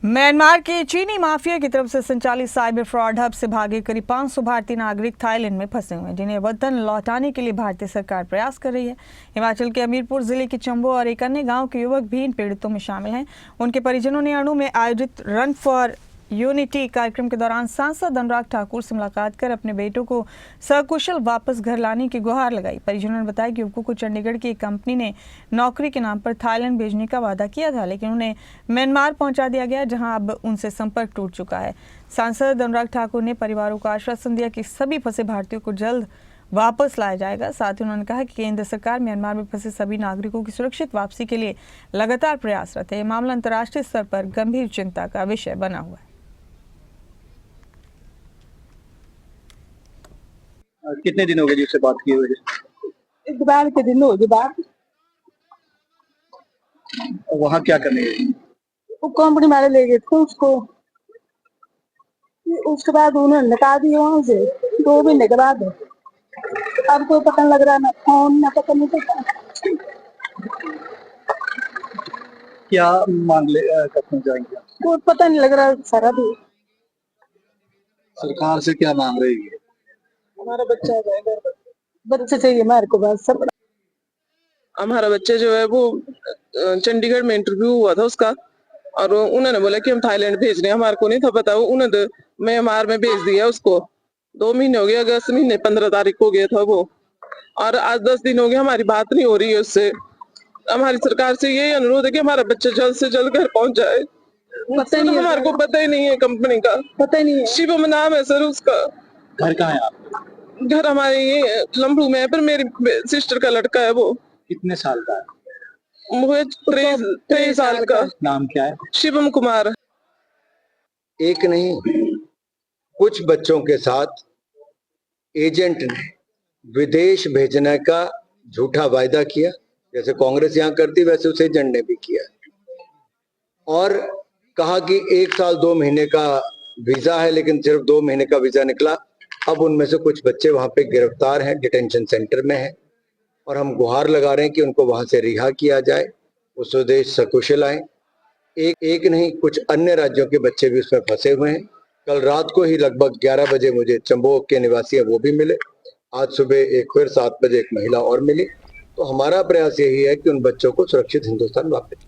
Myanmar के चीनी mafia की तरफ से संचालित साइबर फ्रॉड हब से भागे करीब 500 भारतीय नागरिक थाईलैंड में फंसे हुए हैं, जिन्हें वतन लौटाने के लिए भारतीय सरकार प्रयास कर रही है। हिमाचल के हमीरपुर जिले के चंबो और एक अन्य गांव के युवक भी इन पीड़ितों में शामिल हैं। उनके परिजनों ने अणु में आयोजित रन फॉर यूनिटी कार्यक्रम के दौरान सांसद अनुराग ठाकुर से मुलाकात कर अपने बेटों को सकुशल वापस घर लाने की गुहार लगाई। परिजनों ने बताया कि युवकों को चंडीगढ़ की एक कंपनी ने नौकरी के नाम पर थाईलैंड भेजने का वादा किया था, लेकिन उन्हें म्यांमार पहुंचा दिया गया, जहां अब उनसे संपर्क टूट चुका है। सांसद अनुराग ठाकुर ने परिवारों को आश्वासन दिया कि सभी फंसे भारतीयों को जल्द वापस लाया जाएगा। साथ ही उन्होंने कहा कि केंद्र सरकार म्यांमार में फंसे सभी नागरिकों की सुरक्षित वापसी के लिए लगातार प्रयासरत है। यह मामला अंतर्राष्ट्रीय स्तर पर गंभीर चिंता का विषय बना हुआ है। कितने दिन हो गए जिससे बात की हुई? इतवार के दिन हो गए बात। वहाँ क्या करने गए? वो कंपनी वाले ले गए थे उसको, उसके बाद उन्होंने निकाल दिया वहां से 2 महीने के बाद। अब कोई पता नहीं लग रहा, ना फोन ना पता नहीं चलता। क्या मामले करना चाहेंगे? कोई पता नहीं लग रहा सारा भी। सरकार से क्या मांग रही है? हमारा बच्चा जाएगा, बच्चे चाहिए हमारे को बस सब। हमारा बच्चा जो है वो चंडीगढ़ में इंटरव्यू हुआ था उसका, और उन्होंने बोला कि हम थाईलैंड भेज रहे हैं। हमारे को नहीं था पता, उन्होंने म्यांमार में भेज दिया उसको। 2 महीने हो गए, अगस्त महीने 15 तारीख को गया था वो, और आज 10 दिन हो गए हमारी बात नहीं हो रही है उससे। हमारी सरकार से यही अनुरोध है कि हमारा बच्चा जल्द से जल्द घर पहुंच जाए। पता नहीं, हमारे को पता ही नहीं है कंपनी का, पता ही नहीं है। शिवम नाम है सर उसका। घर कहाँ है आप? घर हमारे ये लम्बू में है, पर मेरी सिस्टर का लड़का है वो। कितने साल का है? वो 23 साल का। नाम क्या है? शिवम कुमार। एक नहीं, कुछ बच्चों के साथ एजेंट ने विदेश भेजने का झूठा वायदा किया, जैसे कांग्रेस यहां करती वैसे उस एजेंट ने भी किया, और कहा कि 1 साल 2 महीने का वीजा है, लेकिन सिर्फ 2 महीने का वीजा निकला। अब उनमें से कुछ बच्चे वहां पे गिरफ्तार हैं, डिटेंशन सेंटर में हैं, और हम गुहार लगा रहे हैं कि उनको वहां से रिहा किया जाए, वो स्वदेश सकुशल आए। एक नहीं, कुछ अन्य राज्यों के बच्चे भी उसमें फंसे हुए हैं। कल रात को ही लगभग 11 बजे मुझे चंबो के निवासी है वो भी मिले। आज सुबह एक फिर 7 बजे एक महिला और मिली। तो हमारा प्रयास यही है कि उन बच्चों को सुरक्षित हिंदुस्तान वापस